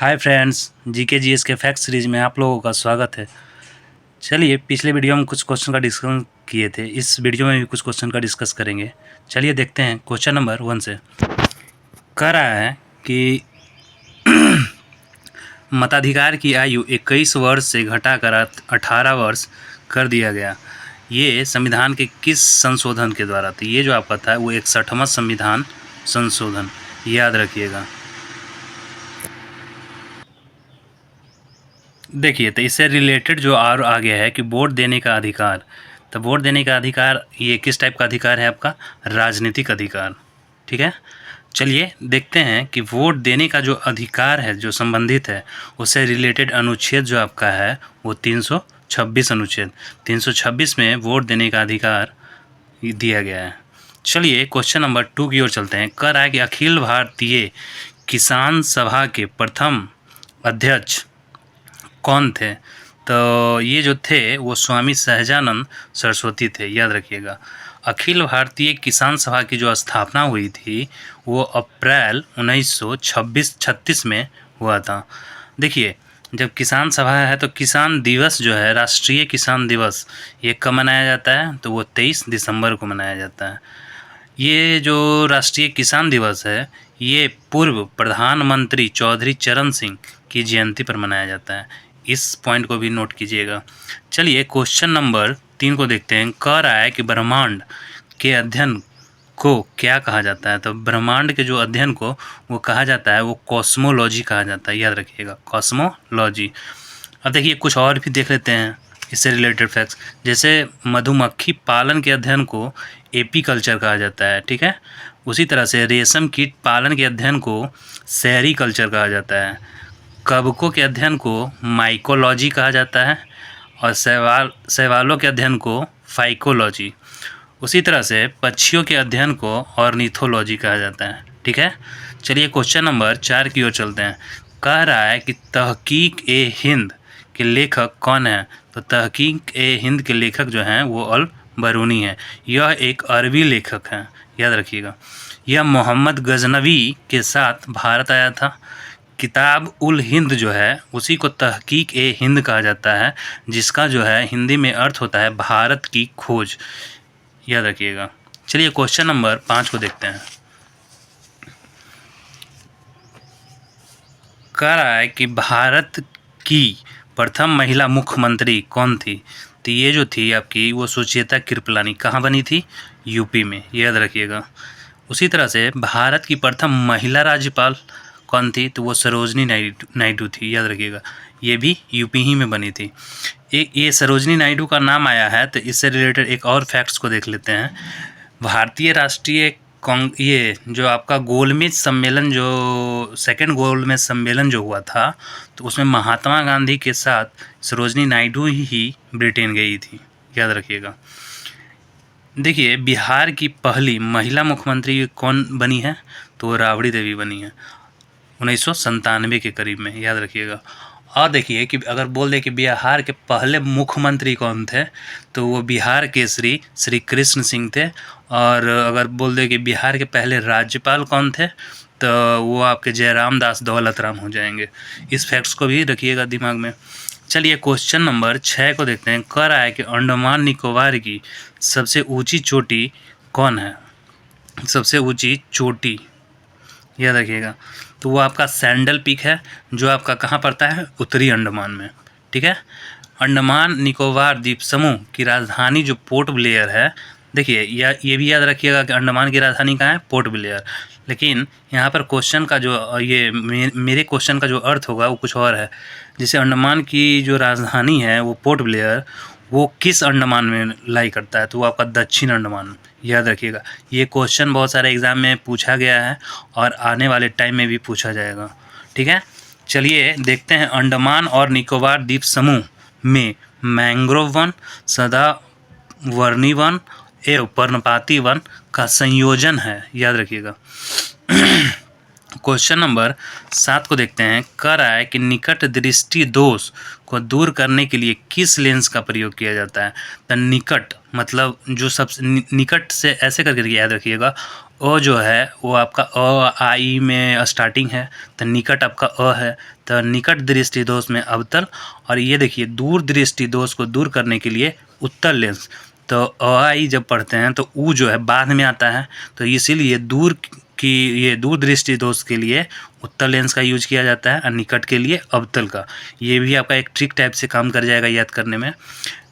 Hi friends, GK GS के fact series में आप लोगों का स्वागत है। चलिए, पिछले वीडियो में कुछ क्वेश्चन का डिस्कस किए थे, इस वीडियो में भी कुछ क्वेश्चन का डिस्कस करेंगे। चलिए देखते हैं। क्वेश्चन नंबर 1 से कह रहा है कि मताधिकार की आयु 21 वर्ष से घटाकर 18 वर्ष कर दिया गया। ये संविधान के किस संशोधन के द्वारा? तो ये जो आपका था वो 61वां संविधान संशोधन, याद रखिएगा। देखिए, तो इससे रिलेटेड जो और आ गया है कि वोट देने का अधिकार। तो वोट देने का अधिकार ये किस टाइप का अधिकार है? आपका राजनीतिक अधिकार। ठीक है, चलिए देखते हैं कि वोट देने का जो अधिकार है, जो संबंधित है, उससे रिलेटेड अनुच्छेद जो आपका है वो 326 अनुच्छेद 326 में वोट देने का अधिकार दिया गया है। चलिए क्वेश्चन नंबर 2 की ओर चलते हैं। कह रहा है कि अखिल भारतीय किसान सभा के प्रथम अध्यक्ष कौन थे? तो ये जो थे वो स्वामी सहजानंद सरस्वती थे, याद रखिएगा। अखिल भारतीय किसान सभा की जो स्थापना हुई थी वो अप्रैल 1936 में हुआ था। देखिए, जब किसान सभा है तो किसान दिवस जो है, राष्ट्रीय किसान दिवस, ये कब मनाया जाता है? तो वो 23 दिसंबर को मनाया जाता है। ये जो राष्ट्रीय किसान दिवस है ये पूर्व प्रधानमंत्री चौधरी चरण सिंह की जयंती पर मनाया जाता है। इस पॉइंट को भी नोट कीजिएगा। चलिए क्वेश्चन नंबर 3 को देखते हैं। कह रहा है कि ब्रह्मांड के अध्ययन को क्या कहा जाता है? तो ब्रह्मांड के जो अध्ययन को वो कहा जाता है वो कॉस्मोलॉजी कहा जाता है, याद रखिएगा, कॉस्मोलॉजी। अब देखिए कुछ और भी देख लेते हैं इससे रिलेटेड फैक्ट्स। जैसे मधुमक्खी पालन के अध्ययन को एपीकल्चर कहा जाता है, ठीक है। उसी तरह से रेशम कीट पालन के अध्ययन को सेरीकल्चर कहा जाता है। कवकों के अध्ययन को माइकोलॉजी कहा जाता है और शैवालों के अध्ययन को फाइकोलॉजी। उसी तरह से पक्षियों के अध्ययन को ऑर्निथोलॉजी कहा जाता है, ठीक है। चलिए क्वेश्चन नंबर 4 की ओर चलते हैं। कह रहा है कि तहकीक ए हिंद के लेखक कौन है? तो तहकीक ए हिंद के लेखक जो हैं वो अल बरूनी है। यह एक अरबी लेखक है, याद रखिएगा। यह मोहम्मद गजनवी के साथ भारत आया था। किताब उल हिंद जो है उसी को तहकीक ए हिंद कहा जाता है, जिसका जो है हिंदी में अर्थ होता है भारत की खोज, याद रखिएगा। चलिए क्वेश्चन नंबर 5 को देखते हैं। कह रहा है कि भारत की प्रथम महिला मुख्यमंत्री कौन थी? तो ये जो थी आपकी वो सुचेता कृपलानी। कहाँ बनी थी? यूपी में, याद रखिएगा। उसी तरह से भारत की प्रथम महिला राज्यपाल कौन थी? तो वो सरोजनी नायडू थी, याद रखिएगा। ये भी यूपी ही में बनी थी। ये सरोजनी नायडू का नाम आया है तो इससे रिलेटेड एक और फैक्ट्स को देख लेते हैं। भारतीय राष्ट्रीय ये जो आपका गोलमेज सम्मेलन, जो सेकंड गोलमेज सम्मेलन जो हुआ था, तो उसमें महात्मा गांधी के साथ सरोजनी नायडू ही ब्रिटेन गई थी, याद रखिएगा। देखिए, बिहार की पहली महिला मुख्यमंत्री कौन बनी है? तो राबड़ी देवी बनी है 1997 के करीब में, याद रखिएगा। और देखिए कि अगर बोल दे कि बिहार के पहले मुख्यमंत्री कौन थे, तो वो बिहार के श्री कृष्ण सिंह थे। और अगर बोल दे कि बिहार के पहले राज्यपाल कौन थे, तो वो आपके जयराम दास दौलत राम हो जाएंगे। इस फैक्ट्स को भी रखिएगा दिमाग में। चलिए क्वेश्चन नंबर 6 को देखते हैं। कह रहा है कि अंडमान निकोबार की सबसे ऊंची चोटी कौन है? सबसे ऊंची चोटी, याद रखिएगा, तो वो आपका सैंडल पीक है, जो आपका कहाँ पड़ता है? उत्तरी अंडमान में, ठीक है। अंडमान निकोबार द्वीप समूह की राजधानी जो पोर्ट ब्लेयर है, देखिए ये भी याद रखिएगा कि अंडमान की राजधानी कहाँ है? Port Blair. लेकिन यहाँ पर क्वेश्चन का जो ये मेरे क्वेश्चन का जो अर्थ होगा वो कुछ और है। जैसे अंडमान की जो राजधानी है वो पोर्ट ब्लेयर, वो किस अंडमान में लाई करता है? तो वो आपका दक्षिण अंडमान, याद रखिएगा। ये क्वेश्चन बहुत सारे एग्जाम में पूछा गया है और आने वाले टाइम में भी पूछा जाएगा, ठीक है। चलिए देखते हैं। अंडमान और निकोबार द्वीप समूह में मैंग्रोव वन, सदावर्णी वन एवं पर्णपाती वन का संयोजन है, याद रखिएगा। क्वेश्चन नंबर 7 को देखते हैं। कह रहा है कि निकट दृष्टि दोष को दूर करने के लिए किस लेंस का प्रयोग किया जाता है। तो निकट मतलब जो सबसे निकट से ऐसे करके याद रखिएगा। अ जो है वो आपका अ आ ई में स्टार्टिंग है, तो निकट आपका अ है, तो निकट दृष्टि दोष में अवतल। और ये देखिए दूर दृष्टि दोष को दूर करने के लिए उत्तल लेंस। तो अ आ ई जब पढ़ते हैं तो ऊ जो है बाद में आता है, तो इसीलिए दूर कि ये दूर दृष्टि दोष के लिए उत्तल लेंस का यूज किया जाता है और निकट के लिए अवतल का। ये भी आपका एक ट्रिक टाइप से काम कर जाएगा याद करने में।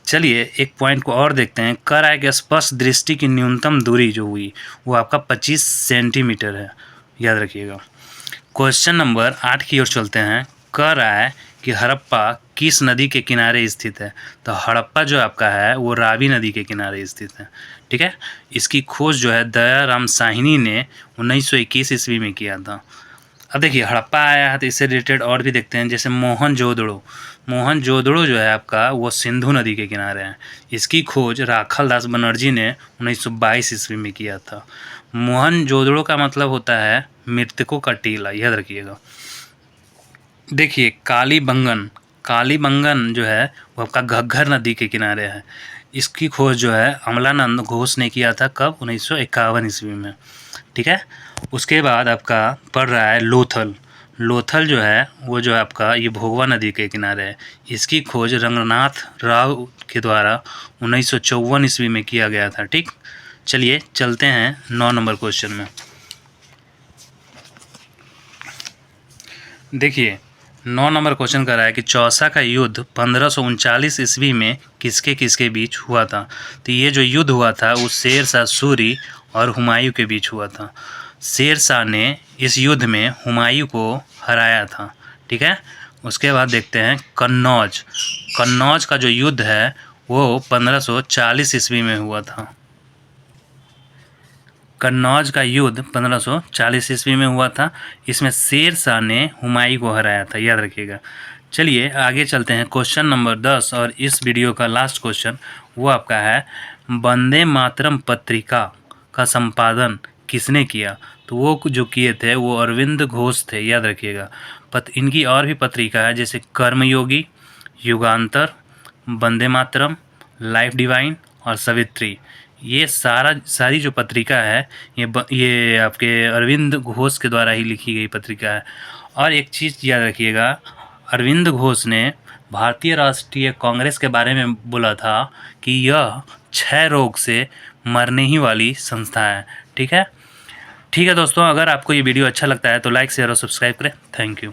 चलिए एक पॉइंट को और देखते हैं। कह रहा है कि स्पष्ट दृष्टि की न्यूनतम दूरी जो हुई वो आपका 25 सेंटीमीटर है, याद रखिएगा। क्वेश्चन नंबर 8 की ओर चलते हैं। कह रहा है कि हड़प्पा किस नदी के किनारे स्थित है। तो हड़प्पा जो आपका है वो रावी नदी के किनारे स्थित है, ठीक है। इसकी खोज जो है दयाराम साहनी ने 1921 ईस्वी में किया था। अब देखिए हड़प्पा आया है तो इससे रिलेटेड और भी देखते हैं, जैसे मोहनजोदड़ो जो है आपका वो सिंधु नदी के किनारे है। इसकी खोज राखल दास बनर्जी ने 1922 ईस्वी में किया था। मोहनजोदड़ो का मतलब होता है मृतकों का टीला, याद रखिएगा। देखिए कालीबंगन जो है वो आपका घग्घर नदी के किनारे है। इसकी खोज जो है अमलानंद घोष ने किया था, कब? 1951 ईस्वी में, ठीक है। उसके बाद आपका पड़ रहा है लोथल जो है वो जो आपका ये भोगवा नदी के किनारे है। इसकी खोज रंगनाथ राव के द्वारा 1954 ईस्वी में किया गया था, ठीक। चलिए चलते हैं 9 नंबर क्वेश्चन में। देखिए 9 नंबर क्वेश्चन कर रहा है कि चौसा का युद्ध 1539 ईस्वी में किसके बीच हुआ था। तो ये जो युद्ध हुआ था वो शेर शाह सूरी और हुमायूं के बीच हुआ था। शेर शाह ने इस युद्ध में हुमायूं को हराया था, ठीक है। उसके बाद देखते हैं कन्नौज का जो युद्ध है वो 1540 ईस्वी में हुआ था। कन्नौज का युद्ध 1540 ईस्वी में हुआ था। इसमें शेर शाह ने हुमायूं को हराया था, याद रखिएगा। चलिए आगे चलते हैं। क्वेश्चन नंबर 10 और इस वीडियो का लास्ट क्वेश्चन वो आपका है, वंदे मातरम पत्रिका का संपादन किसने किया। तो वो जो किए थे वो अरविंद घोष थे, याद रखिएगा। इनकी और भी पत्रिका है, जैसे कर्मयोगी, युगांतर, वंदे मातरम, लाइफ डिवाइन और सवित्री। ये सारी जो पत्रिका है ये आपके अरविंद घोष के द्वारा ही लिखी गई पत्रिका है। और एक चीज़ याद रखिएगा, अरविंद घोष ने भारतीय राष्ट्रीय कांग्रेस के बारे में बोला था कि यह 6 रोग से मरने ही वाली संस्था है, ठीक है। दोस्तों, अगर आपको ये वीडियो अच्छा लगता है तो लाइक शेयर और सब्सक्राइब करें। Thank you.